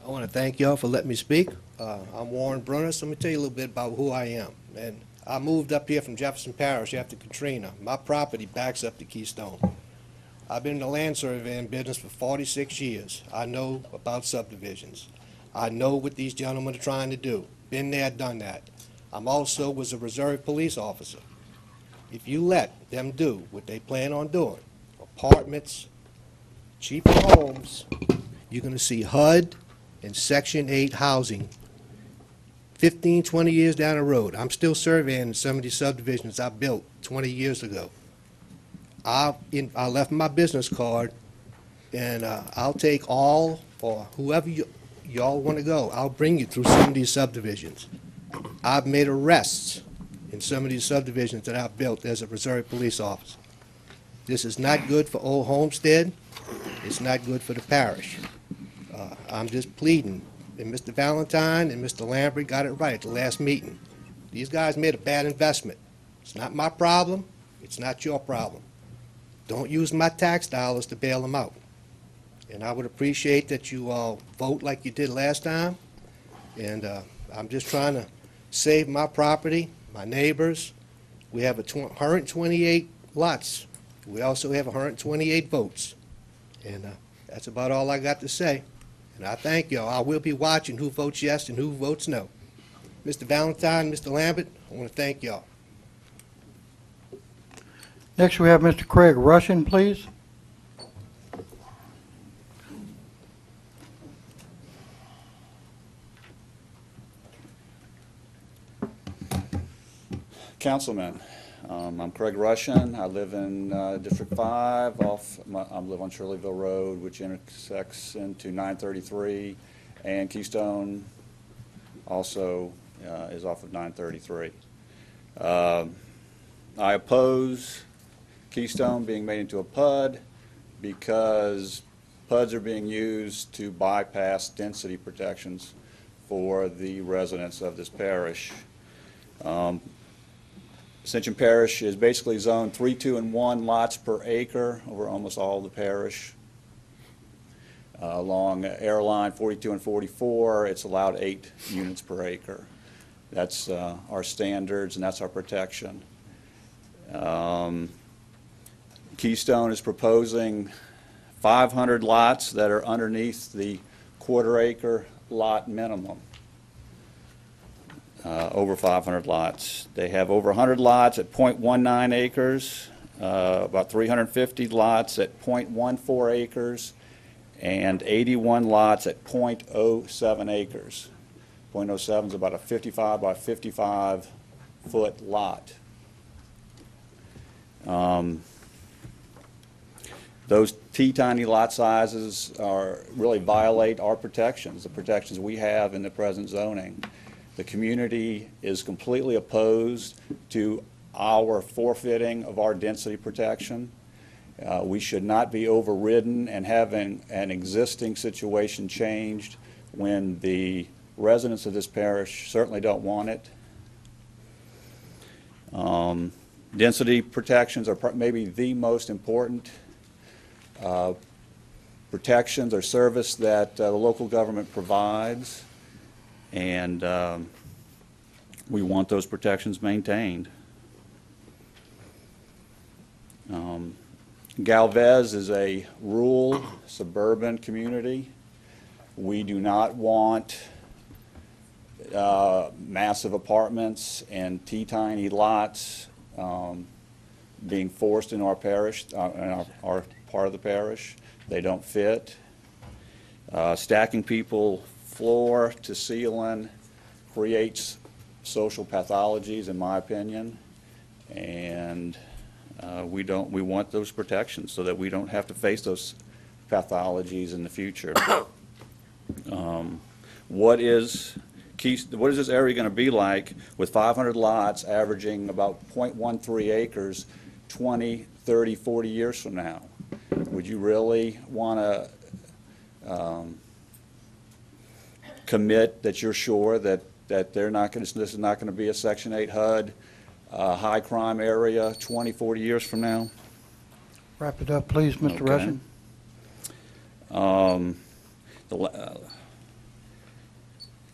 I want to thank y'all for letting me speak. I'm Warren Brunner, so let me tell you a little bit about who I am. And I moved up here from Jefferson Parish after Katrina. My property backs up to Keystone. I've been in the land surveying business for 46 years. I know about subdivisions. I know what these gentlemen are trying to do. Been there, done that. I'm also was a reserve police officer. If you let them do what they plan on doing, apartments, cheaper homes, you're going to see HUD and Section 8 housing 15, 20 years down the road. I'm still surveying some of these subdivisions I built 20 years ago. I left my business card, and I'll take all or whoever y'all want to go. I'll bring you through some of these subdivisions. I've made arrests in some of these subdivisions that I've built as a reserve police officer. This is not good for Old Homestead. It's not good for the parish. I'm just pleading. And Mr. Valentine and Mr. Lambert got it right at the last meeting. These guys made a bad investment. It's not my problem. It's not your problem. Don't use my tax dollars to bail them out. And I would appreciate that you all vote like you did last time. And I'm just trying to save my property, my neighbors. We have 128 lots. We also have 128 votes. And that's about all I got to say. And I thank y'all. I will be watching who votes yes and who votes no. Mr. Valentine, Mr. Lambert, I want to thank y'all. Next, we have Mr. Craig Rushin, please. Councilman, I'm Craig Rushin. I live in District 5. I live on Shirleyville Road, which intersects into 933, and Keystone also is off of 933. I oppose Keystone being made into a PUD because PUDs are being used to bypass density protections for the residents of this parish. Ascension Parish is basically zoned 3, 2, and 1 lots per acre over almost all the parish. Along Airline 42 and 44, it's allowed 8 units per acre. That's our standards, and that's our protection. Keystone is proposing 500 lots that are underneath the quarter-acre lot minimum. Over 500 lots. They have over 100 lots at 0.19 acres, about 350 lots at 0.14 acres, and 81 lots at 0.07 acres. 0.07 is about a 55 by 55 foot lot. Those teeny lot sizes really violate our protections, the protections we have in the present zoning. The community is completely opposed to our forfeiting of our density protection. We should not be overridden and having an existing situation changed when the residents of this parish certainly don't want it. Density protections are maybe the most important protections or service that the local government provides, and we want those protections maintained. Galvez is a rural suburban community. We do not want massive apartments and teeny lots being forced into our parish, in our part of the parish. They don't fit. Stacking people floor to ceiling creates social pathologies, in my opinion, and we want those protections so that we don't have to face those pathologies in the future. What is this area going to be like with 500 lots averaging about 0.13 acres 20, 30, 40 years from now? Would you really want to commit that you're sure that they're not going to, this is not going to be a Section 8 HUD high crime area 20, 40 years from now? Wrap it up, please, Mr. Rushing.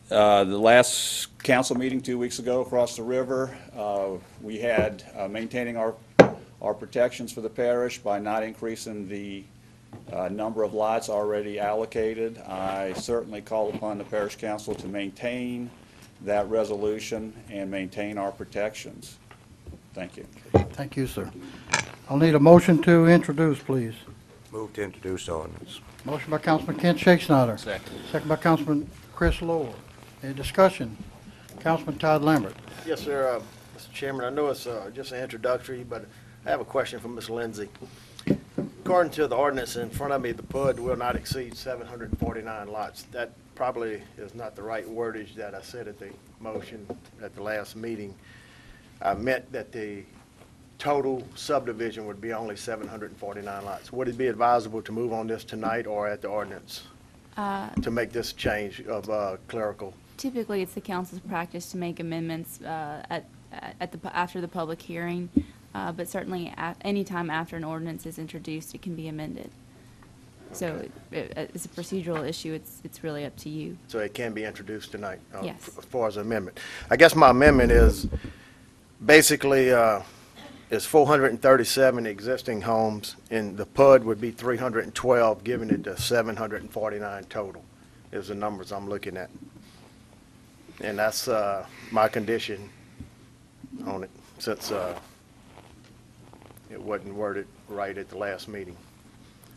The last council meeting 2 weeks ago across the river, we had maintaining our protections for the parish by not increasing the number of lots already allocated. I certainly call upon the parish council to maintain that resolution and maintain our protections. Thank you. Thank you, sir. I'll need a motion to introduce, please. Move to introduce ordinance. Motion by Councilman Kent Shakespeare. Second. Second by Councilman Chris Lord. Any discussion? Councilman Todd Lambert. Yes, sir. Mr. Chairman, I know it's just an introductory, but I have a question for Ms. Lindsay. According to the ordinance in front of me, the PUD will not exceed 749 lots. That probably is not the right wordage that I said at the motion at the last meeting. I meant that the total subdivision would be only 749 lots. Would it be advisable to move on this tonight or at the ordinance to make this change of clerical? Typically, it's the council's practice to make amendments after the public hearing, but certainly at any time after an ordinance is introduced, it can be amended. So it's a procedural issue. It's really up to you. So it can be introduced tonight? Yes. As far as amendment. I guess my amendment is basically is 437 existing homes, and the PUD would be 312, giving it to 749 total is the numbers I'm looking at. And that's my condition on it, since it wasn't worded right at the last meeting.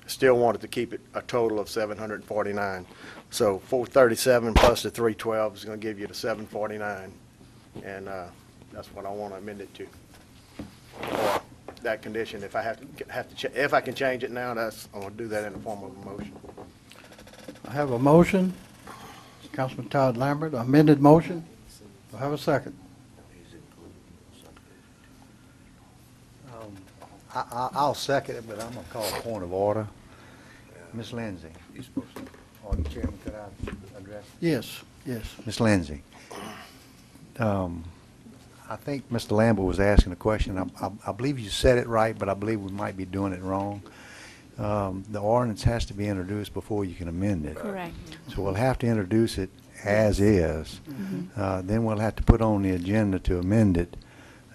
Still wanted to keep it a total of 749. So 437 plus the 312 is going to give you the 749, and that's what I want to amend it to. Or that condition, if I if I can change it now, I'm going to do that in the form of a motion. I have a motion. Councilman Todd Lambert, amended motion. Do I have a second? I'll second it, but I'm going to call a point of order. Ms. Lindsay. Or the chairman, could I address? Yes, yes. Ms. Lindsay. I think Mr. Lambert was asking a question. I believe you said it right, but I believe we might be doing it wrong. The ordinance has to be introduced before you can amend it. Correct. So we'll have to introduce it as is. Then we'll have to put on the agenda to amend it,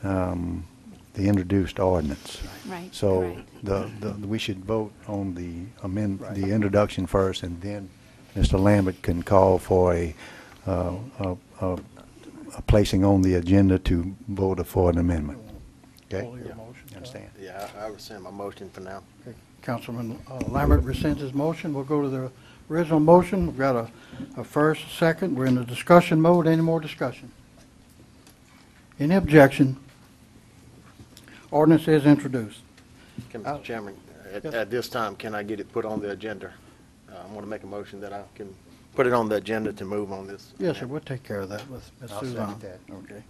the introduced ordinance. Right. So we should vote on the introduction first, and then Mr. Lambert can call for a placing on the agenda to vote for an amendment. Okay? Yeah. Understand? Yeah, I rescind my motion for now. Okay. Councilman Lambert rescinds his motion. We'll go to the original motion. We've got a first, second. We're in the discussion mode. Any more discussion? Any objection? Ordinance is introduced. Mr. Chairman, at this time, can I get it put on the agenda? I want to make a motion that I can put it on the agenda to move on this. Yes, sir. We'll take care of that with Ms. I'll Suzanne. second that. Okay.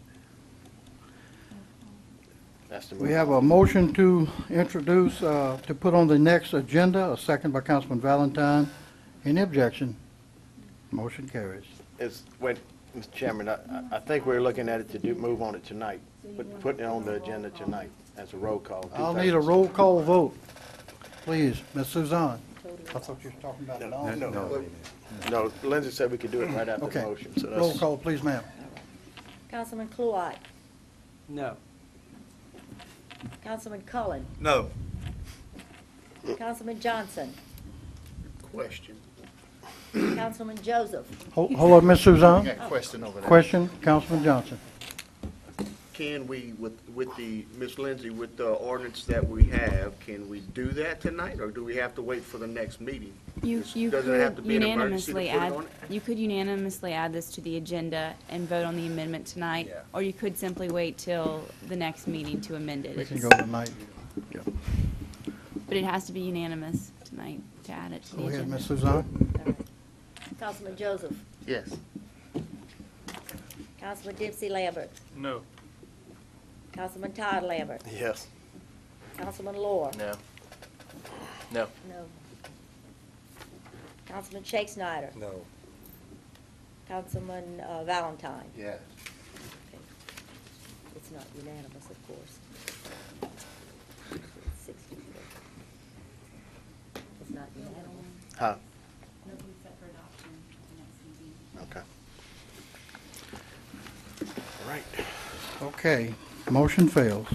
That's the We have a motion to introduce, to put on the next agenda, a second by Councilman Valentine. Any objection? Motion carries. Wait, Mr. Chairman, I think we're looking at it to move on it tonight, putting it on the agenda tonight as a roll call. I'll need a roll call vote. Please, Ms. Suzanne. I thought you were talking about No, Lindsay said we could do it right after the Okay. motion, so that's. Roll call, please, ma'am. Councilman Kluwat, No. Councilman Cullen, No. Councilman Johnson, Question. Councilman Joseph. Hold on, Ms. Suzanne. Got a question over there. Question, Councilman Johnson. Can we, with the, Ms. Lindsay, with the ordinance that we have, can we do that tonight, or do we have to wait for the next meeting? You Does it have to could be an emergency to unanimously put it add, on it? you could unanimously add this to the agenda and vote on the amendment tonight, or you could simply wait till the next meeting to amend it. We can It's- go tonight. But it has to be unanimous tonight to add it to the Go ahead, agenda. Ms. Suzanne. Councilman Joseph, Yes. Councilman Dempsey Lambert, No. Councilman Todd Lambert, Yes. Councilman Lohr. No. No. No. Councilman Shake Snyder, No. Councilman Valentine. Yes. It's not unanimous, of course. It's 64. It's not unanimous. Huh? Okay. All right. Okay, motion fails.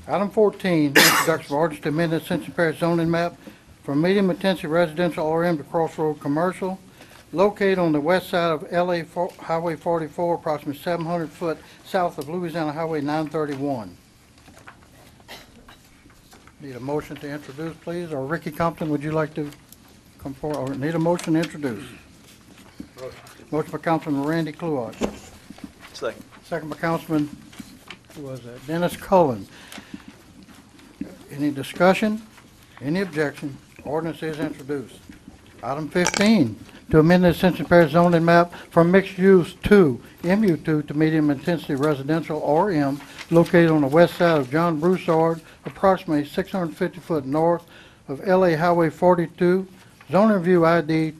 Item 14, introduction of ordinance to amend the Ascension Parish zoning map from medium intensity residential RM to crossroad commercial, located on the west side of Highway 44, approximately 700 foot south of Louisiana Highway 931. Need a motion to introduce, please, or Ricky Compton, would you like to come forward, or need a motion to introduce? Motion by Councilman Randy Kluwat. Second. Second by Councilman, who was that? Dennis Cullen. Any discussion? Any objection? Ordinance is introduced. Item 15, to amend the Ascension Parish zoning map from mixed use 2, MU2, to medium intensity residential RM, located on the west side of John Broussard, approximately 650 foot north of LA Highway 42, zoning review ID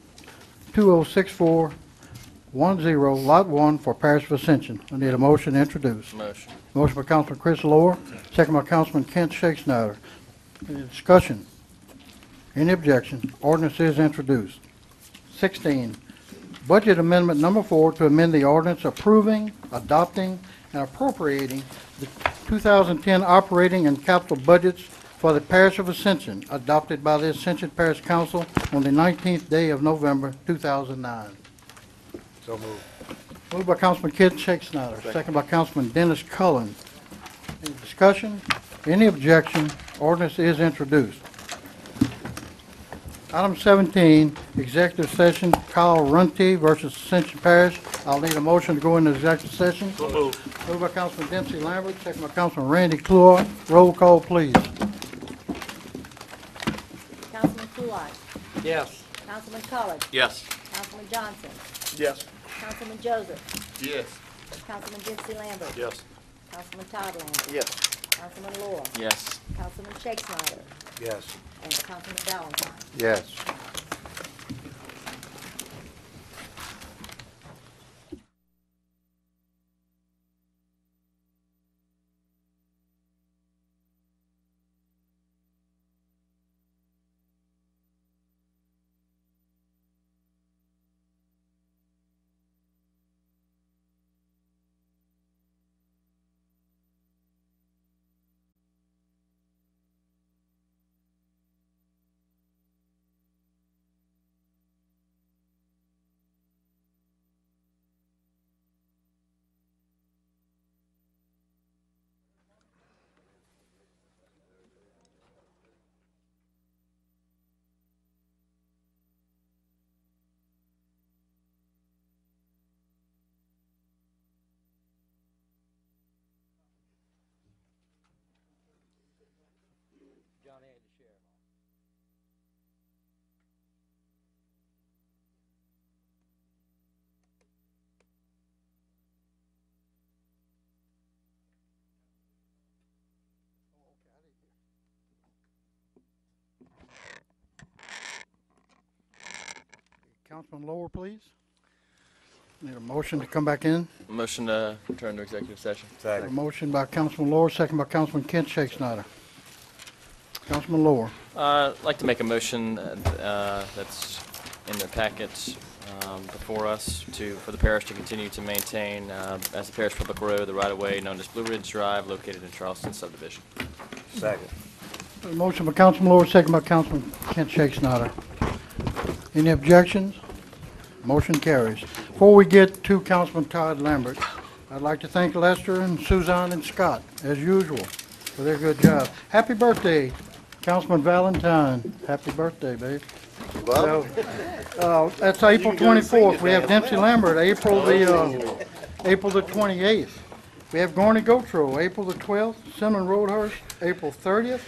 206410, Lot 1, for Parish of Ascension. I need a motion to introduce. Motion. Motion by Councilman Chris Lohr, second by Councilman Kent Shake Snyder. Any discussion? Any objection? Ordinance is introduced. 16, budget amendment number 4 to amend the ordinance approving, adopting, and appropriating the 2010 operating and capital budgets for the Parish of Ascension, adopted by the Ascension Parish Council on the 19th day of November, 2009. So moved. Moved by Councilman Kent Shake Snyder, second by Councilman Dennis Cullen. Any discussion? Any objection? Ordinance is introduced. Item 17, executive session, Kyle Runty versus Ascension Parish. I'll need a motion to go into executive session. So moved. Moved by Councilman Dempsey Lambert, second by Councilman Randy Kluwat. Roll call, please. Councilman Kluwat, Yes. Councilman Cullen, Yes. Councilman Johnson, Yes. Councilman Joseph, Yes. Councilman Dempsey Lambert, Yes. Councilman Todd Lambert, Yes. Councilman Lohr, Yes. Councilman Shake Snyder, Yes. and Councilman Valentine. Yes. Councilman Lower, please. Need a motion to come back in. Motion to return to executive session. A motion by Councilman Lower, second by Councilman Kent Shakespeare. Councilman Lower. I'd like to make a motion that's in the packets before us for the parish to continue to maintain as the parish public road the right-of-way known as Blue Ridge Drive located in Charleston subdivision. Second. A motion by Councilman Lower, second by Councilman Kent Shakespeare. Any objections? Motion carries. Before we get to Councilman Todd Lambert, I'd like to thank Lester and Suzanne and Scott, as usual, for their good job. Happy birthday, Councilman Valentine. Happy birthday, babe. That's April 24th. We have Dempsey Lambert, April the 28th. We have Gorney Gotro, April the 12th. Cinnamon Roadhurst, April 30th.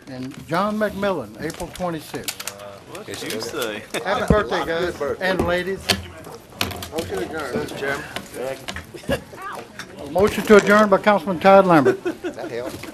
And John McMillan, April 26th. What you say? Happy birthday, guys, and ladies. Motion adjourned. Mr. Chairman. Motion to adjourn by Councilman Todd Lambert. That helps.